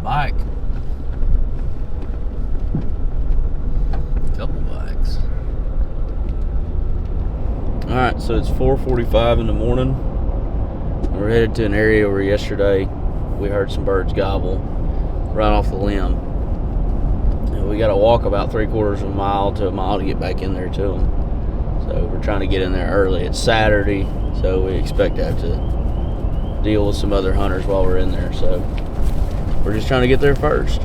bike. Couple bikes. Alright, so it's 4:45 in the morning. We're headed to an area where yesterday we heard some birds gobble right off the limb. And we got to walk about 3/4 of a mile to a mile to get back in there to them. So we're trying to get in there early. It's Saturday, so we expect to have to deal with some other hunters while we're in there. So we're just trying to get there first.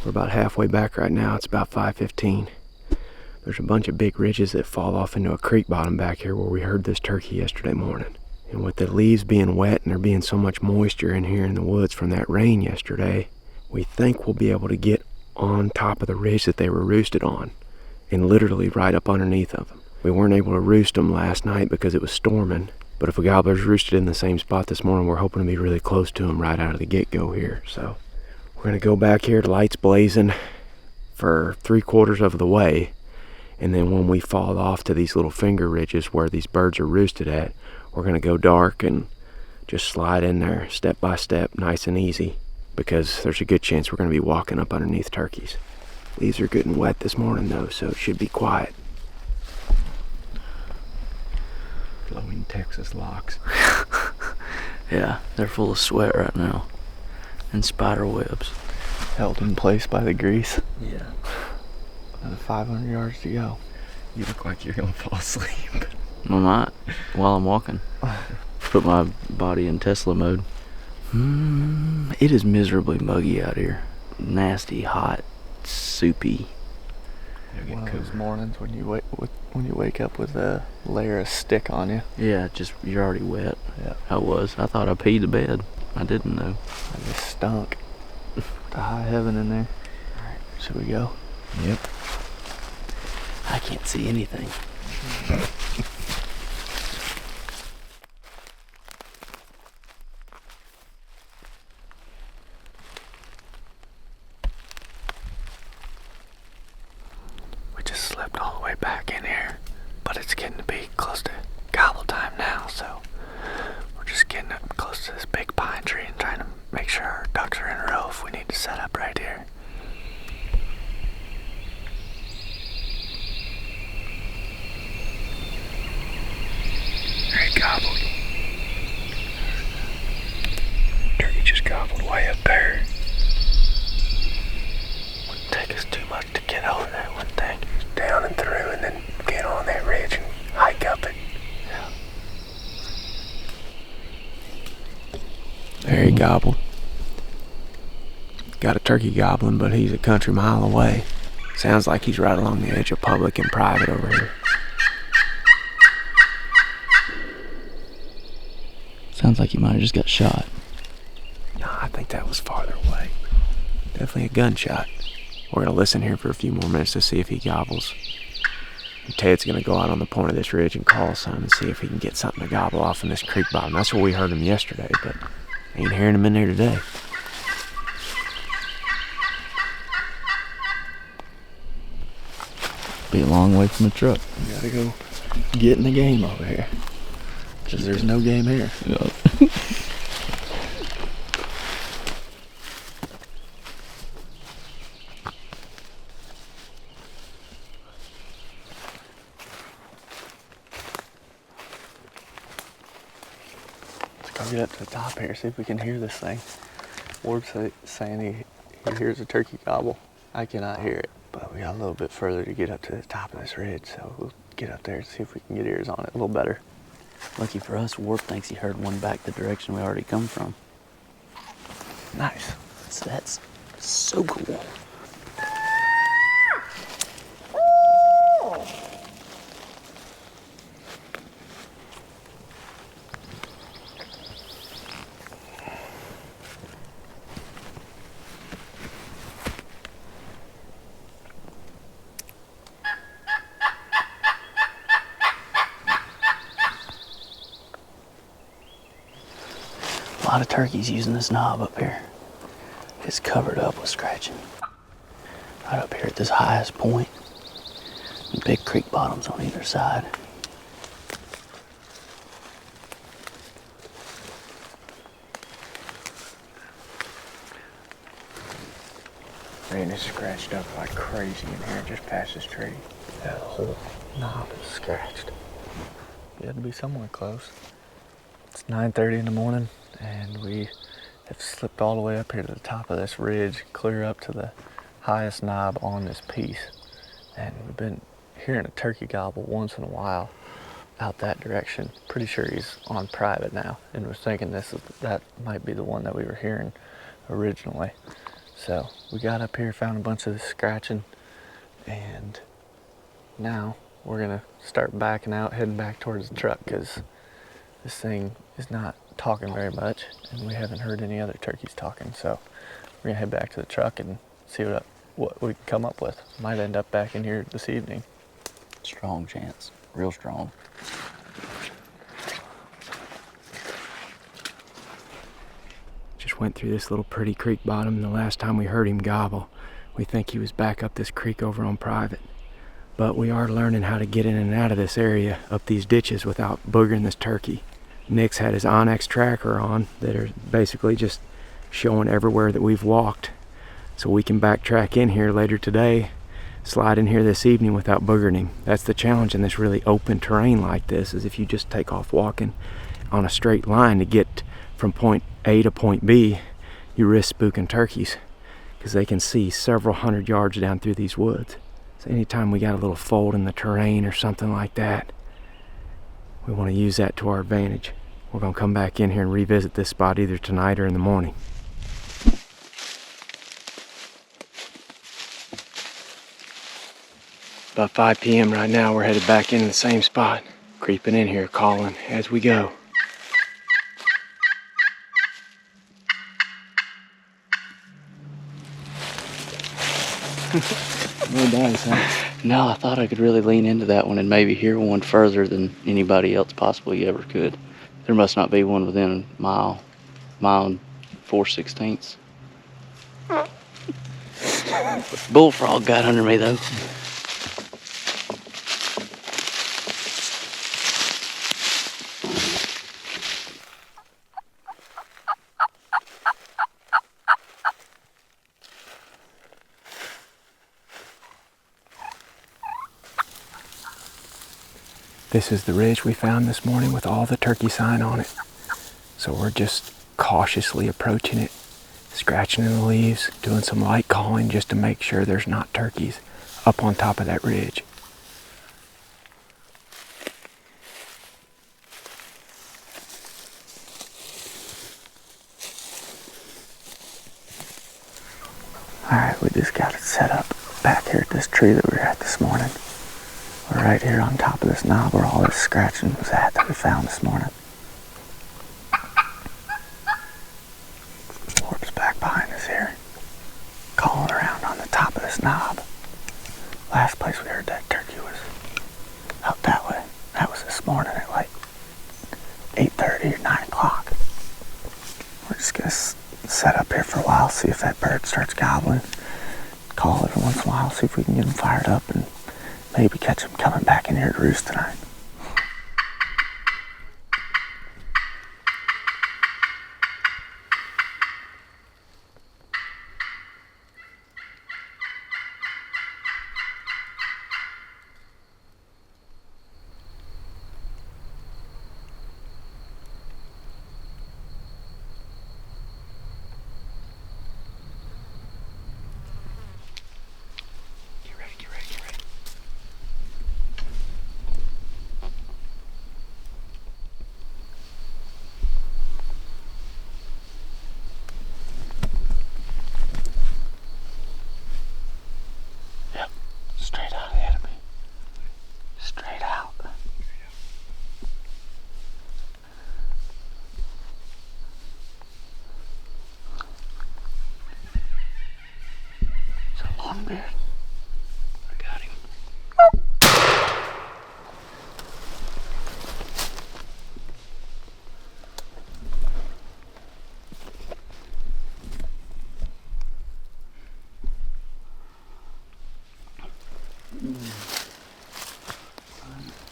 We're about halfway back right now. It's about 5:15. There's a bunch of big ridges that fall off into a creek bottom back here where we heard this turkey yesterday morning. And with the leaves being wet and there being so much moisture in here in the woods from that rain yesterday, we think we'll be able to get on top of the ridge that they were roosted on and literally right up underneath of them. We weren't able to roost them last night because it was storming, but if a gobbler's roosted in the same spot this morning, we're hoping to be really close to them right out of the get-go here. So we're gonna go back here to lights blazing for 3/4 of the way, and then when we fall off to these little finger ridges where these birds are roosted at, we're gonna go dark and just slide in there step by step, nice and easy, because there's a good chance we're gonna be walking up underneath turkeys. Leaves are getting wet this morning though, so it should be quiet. Glowing Texas locks. Yeah, they're full of sweat right now. And spider webs. Held in place by the grease. Yeah. Another 500 yards to go. You look like you're gonna fall asleep. I might, while I'm walking. Put my body in Tesla mode. It is miserably muggy out here. Nasty, hot, soupy. One of those mornings when you wake up with a layer of stick on you. Yeah, just you're already wet. Yeah. I was. I thought I peed the bed. I didn't know. I just stunk. To high heaven in there. Alright, should we go? Yep. I can't see anything. We just slipped all the way back in here, but it's getting to be close to gobble time now, so we're just getting up close to this big pine tree and trying to make sure our ducks are in a row if we need to set up right here. He gobbled. Turkey just gobbled way up there. Wouldn't take us too much to get over that one thing. Down and through and then get on that ridge and hike up it. Yeah. There he gobbled. Got a turkey gobbling, but he's a country mile away. Sounds like he's right along the edge of public and private over here. Sounds like he might have just got shot. No, I think that was farther away. Definitely a gunshot. We're gonna listen here for a few more minutes to see if he gobbles. And Ted's gonna go out on the point of this ridge and call some and see if he can get something to gobble off in this creek bottom. That's where we heard him yesterday, but ain't hearing him in there today. Be a long way from the truck. We gotta go get in the game over here. Because there's no game here. Yeah. Let's go get up to the top here, see if we can hear this thing. Ward's saying he hears a turkey gobble. I cannot hear it, but we got a little bit further to get up to the top of this ridge, so we'll get up there and see if we can get ears on it a little better. Lucky for us, Warp thinks he heard one back the direction we already come from. Nice. So that's so cool. A lot of turkeys using this knob up here. It's covered up with scratching. Right up here at this highest point. And big creek bottoms on either side. Man, it's scratched up like crazy in here just past this tree. Yeah, the whole knob is scratched. You had to be somewhere close. It's 9:30 in the morning, and we have slipped all the way up here to the top of this ridge, clear up to the highest knob on this piece. And we've been hearing a turkey gobble once in a while out that direction. Pretty sure he's on private now, and we're thinking that might be the one that we were hearing originally. So we got up here, found a bunch of this scratching, and now we're gonna start backing out, heading back towards the truck, because this thing is not talking very much, and we haven't heard any other turkeys talking. So we're gonna head back to the truck and see what we can come up with. Might end up back in here this evening. Strong chance, real strong. Just went through this little pretty creek bottom, and the last time we heard him gobble, we think he was back up this creek over on private. But we are learning how to get in and out of this area, up these ditches, without boogering this turkey. Nick's had his Onyx tracker on that are basically just showing everywhere that we've walked, so we can backtrack in here later today, slide in here this evening without boogering him. That's the challenge in this really open terrain like this, is if you just take off walking on a straight line to get from point A to point B, you risk spooking turkeys because they can see several hundred yards down through these woods. So anytime we got a little fold in the terrain or something like that, we want to use that to our advantage. We're going to come back in here and revisit this spot either tonight or in the morning. About 5 p.m. right now, we're headed back into the same spot. Creeping in here, calling as we go. No dice, huh? No, I thought I could really lean into that one and maybe hear one further than anybody else possibly ever could. There must not be one within a mile and 4/16. Bullfrog got under me though. This is the ridge we found this morning with all the turkey sign on it. So we're just cautiously approaching it, scratching in the leaves, doing some light calling just to make sure there's not turkeys up on top of that ridge. Alright, we just got it set up back here at this tree that we were at this morning. We're right here on top of this knob where all this scratching was at that we found this morning. Warp's back behind us here, calling around on the top of this knob. Last place we heard that turkey was up that way. That was this morning at like 8:30 or 9 o'clock. We're just gonna set up here for a while, see if that bird starts gobbling. Call every once in a while, see if we can get him fired up and maybe catch him coming back in here to roost tonight. Straight out ahead of me. Straight out. It's a long beard. I got him.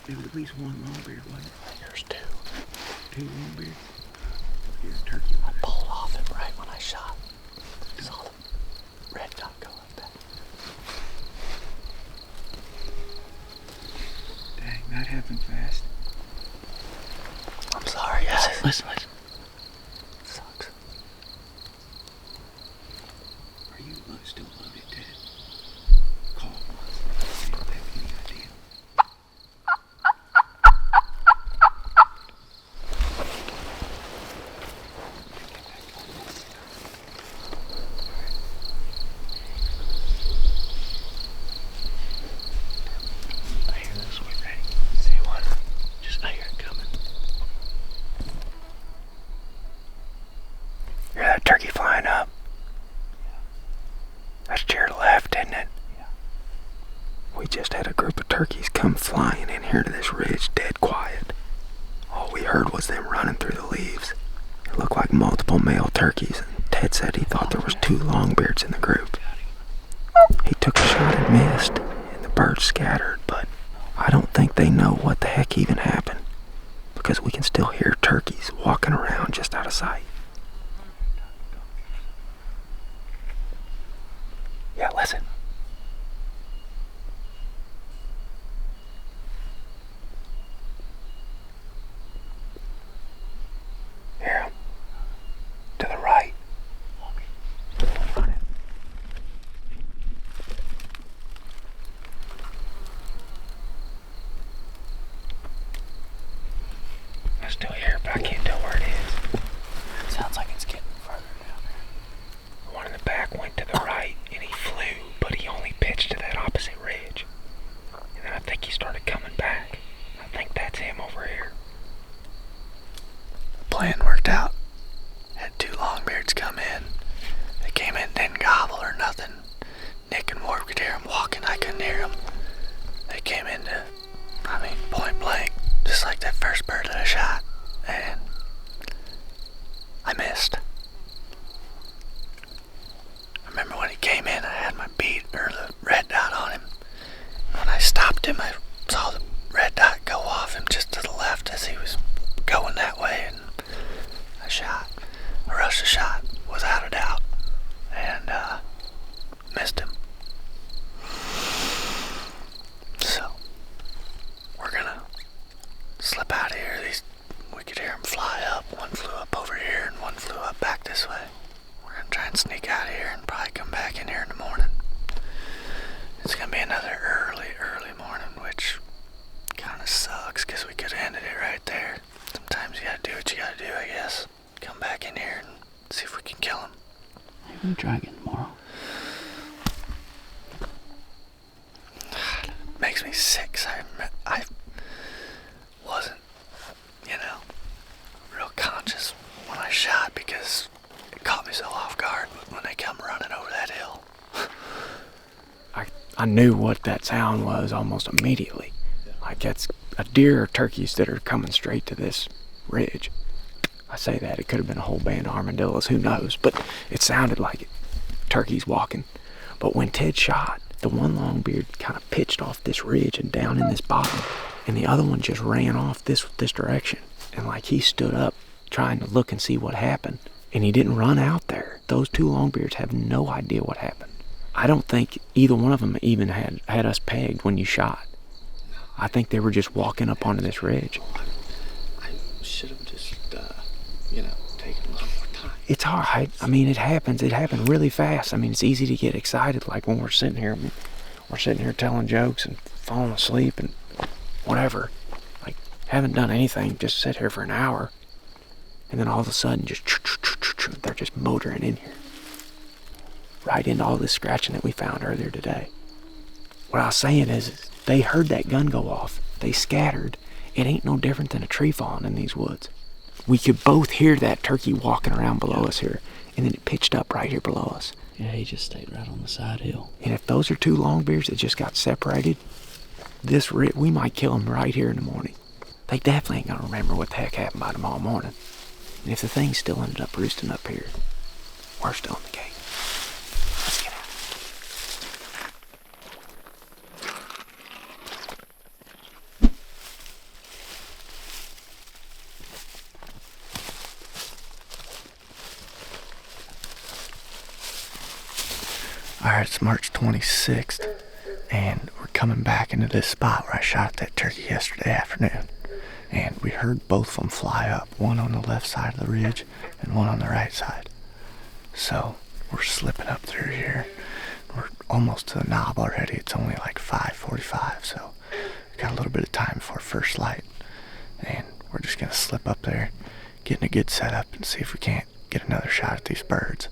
There was at least one longbeard, wasn't it? There's two longbeard. Here's turkey. I pulled off him right when I shot. Saw the red dot go up. happened fast. I'm sorry, guys. Listen. Sucks. Are you still loaded, Ted? Call us. See if they have any idea. I hear this. We ready? Say what? Just I hear it coming. Hear that turkey flying up? That's to your left, isn't it? Yeah. We just had a group of turkeys come flying in here to this ridge, dead quiet. All we heard was them running through the leaves. It looked like multiple male turkeys, and Ted said he thought there was 2 longbeards in the group. He took a shot and missed, and the birds scattered, but I don't think they know what the heck even happened, because we can still hear turkeys walking around just out of sight. Yeah, listen. Hear 'em. To the right. I still hear it, but I can't tell where it is. Sounds like it's getting further down there. The one in the back went to the right, and he flew, but he only pitched to that opposite ridge. And then I think he started coming back. I think that's him over here. Plan worked out. Had 2 longbeards come in. They came in, didn't gobble or nothing. Nick and Warp could hear them walking. I couldn't hear them. They came into, point blank, just like that first bird that I shot. And I missed. I remember when he came in, I had my beat, or the red dot on him. When I stopped him, I saw the red dot go off him just to the left as he was going that way, and I shot. I rushed a shot, without a doubt, and missed him. So, we're gonna slip out of here. We could hear them fly up. One flew up over here, and one flew up back this way. We're gonna try and sneak out of here and probably come back in here in the morning. It's gonna be another early morning, which kind of sucks because we could have ended it right there. Sometimes you gotta do what you gotta do, I guess. Come back in here and see if we can kill him. Are you gonna try again tomorrow? Makes me sick. 'Cause I wasn't, real conscious when I shot because it caught me so off guard when they come running over that hill. I knew what that sound was almost immediately. Like it's a deer or turkeys that are coming straight to this ridge. I say that, it could have been a whole band of armadillos, who knows, but it sounded like it. Turkeys walking. But when Ted shot, the one longbeard kind of pitched off this ridge and down in this bottom, and the other one just ran off this direction. And like he stood up trying to look and see what happened, and he didn't run out there. Those 2 longbeards have no idea what happened. I don't think either one of them even had us pegged when you shot. I think they were just walking up onto this ridge. I should have just, taken a little more time. It's hard. I mean, it happens. It happened really fast. I mean, it's easy to get excited, like when we're sitting here telling jokes and falling asleep and whatever. Like, haven't done anything, just sit here for an hour, and then all of a sudden, they're just motoring in here, right into all this scratching that we found earlier today. What I was saying is, they heard that gun go off. They scattered. It ain't no different than a tree falling in these woods. We could both hear that turkey walking around below us here, and then it pitched up right here below us. Yeah, he just stayed right on the side hill. And if those are 2 longbeards that just got separated, we might kill them right here in the morning. They definitely ain't gonna remember what the heck happened by tomorrow morning. And if the thing still ended up roosting up here, we're still in the game. Let's get out. Alright, it's March 26th, and we're coming back into this spot where I shot that turkey yesterday afternoon. And we heard both of them fly up, one on the left side of the ridge and one on the right side. So we're slipping up through here. We're almost to the knob already. It's only like 5:45, so we got a little bit of time before first light. And we're just going to slip up there, get in a good setup, and see if we can't get another shot at these birds.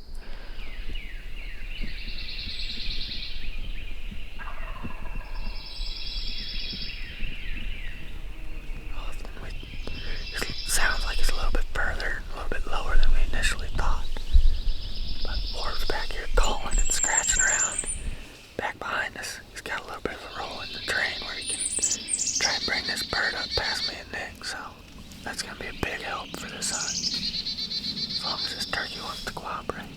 It sounds like it's a little bit further, a little bit lower than we initially thought. But Ward's back here calling and scratching around. Back behind us, he's got a little bit of a roll in the terrain where he can try and bring this bird up past me and Nick, so that's going to be a big help for this hunt. As long as this turkey wants to cooperate.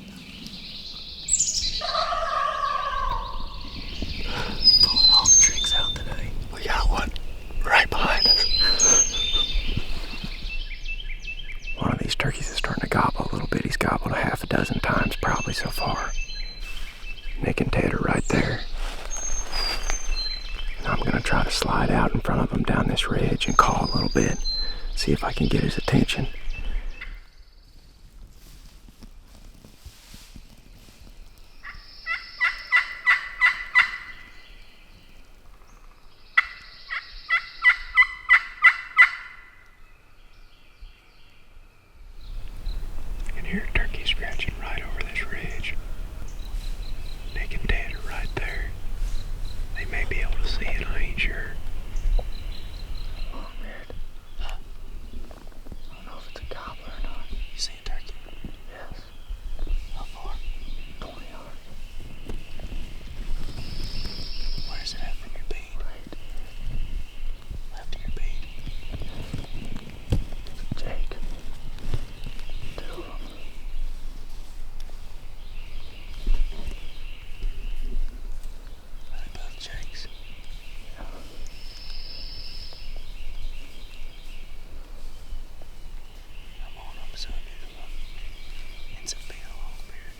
Pulling all the tricks out today. We got one right behind us. One of these turkeys is starting to gobble a little bit. He's gobbled a half a dozen times probably so far. Nick and Ted are right there. And I'm going to try to slide out in front of him down this ridge and call a little bit. See if I can get his attention. I can hear a turkey scratching right over this ridge. Nick and Ted are right there. They may be able to see it, I ain't sure. Oh, man. I don't know if it's a gobbler or not. You see a turkey? Yes. How far? 20 yards. Where's it at from your bead? Right. Left of your bead. Jake. 2 of them. Are they both jakes? I'm on them, so it's a big old beard.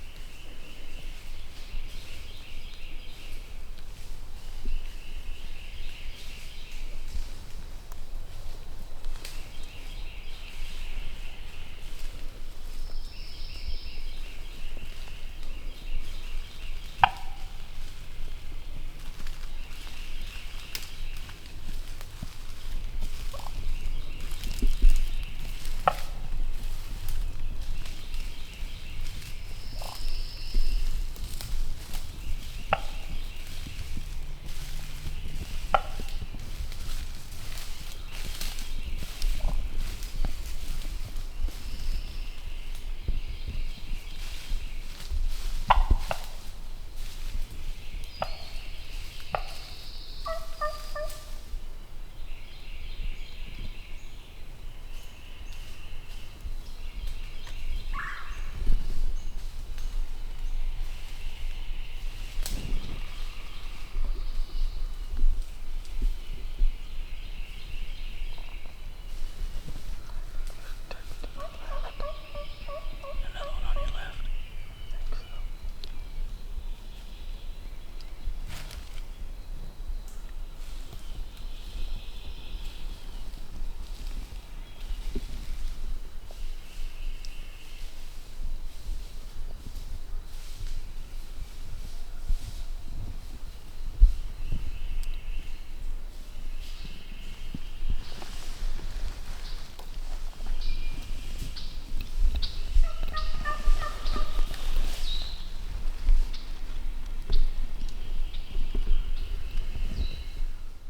Another one on your left. I think so.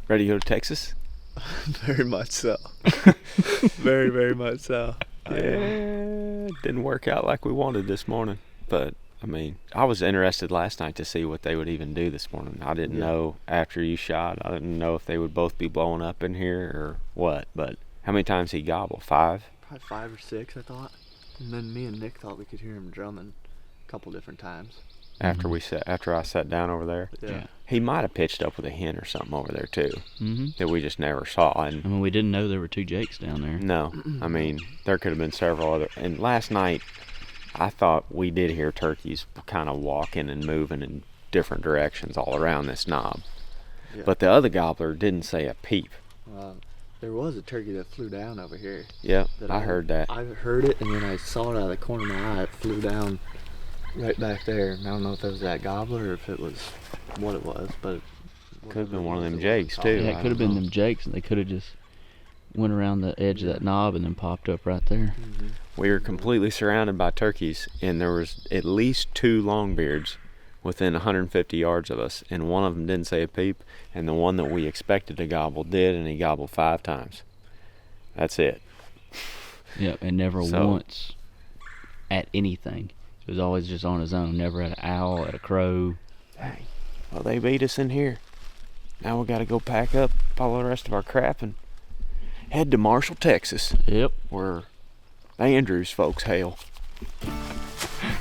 Ready to go to Texas? Very much so. Very, very much so. It didn't work out like we wanted this morning. But, I mean, I was interested last night to see what they would even do this morning. I didn't know after you shot. I didn't know if they would both be blowing up in here or what. But how many times he gobble? 5? Probably 5 or 6, I thought. And then me and Nick thought we could hear him drumming a couple different times. After I sat down over there? Yeah. He might have pitched up with a hen or something over there, too, Mm-hmm. that we just never saw. And I mean, we didn't know there were 2 Jakes down there. no, I mean, there could have been several other. And last night, I thought we did hear turkeys kind of walking and moving in different directions all around this knob. Yeah. but the other gobbler didn't say a peep. There was a turkey that flew down over here. Yep, that I heard that. I heard it, and then I saw it out of the corner of my eye. It flew down right back there. And I don't know if it was that gobbler or if it was what it was, but Could have been one of them it was jakes, top. too. Yeah, I it could have don't been know. them jakes, and they could have just went around the edge of that knob and then popped up right there. Mm-hmm. We were completely surrounded by turkeys, and there was at least 2 longbeards within 150 yards of us, and one of them didn't say a peep, and the one that we expected to gobble did, and he gobbled 5 times. That's it. Yep, and never So- once at anything. He was always just on his own. Never at an owl, at a crow. Dang. Well, they beat us in here. Now we got to go pack up, follow the rest of our crap, and head to Marshall, Texas, Yep. where the Andrews folks hail.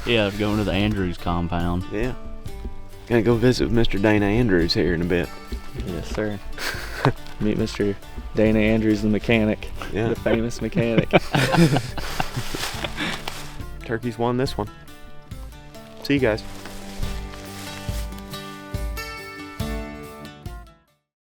Yeah, going to the Andrews compound. Yeah. Gonna go visit Mr. Dana Andrews here in a bit. Yes, sir. Meet Mr. Dana Andrews, the mechanic, Yeah. the famous mechanic. Turkeys won this one. See you guys.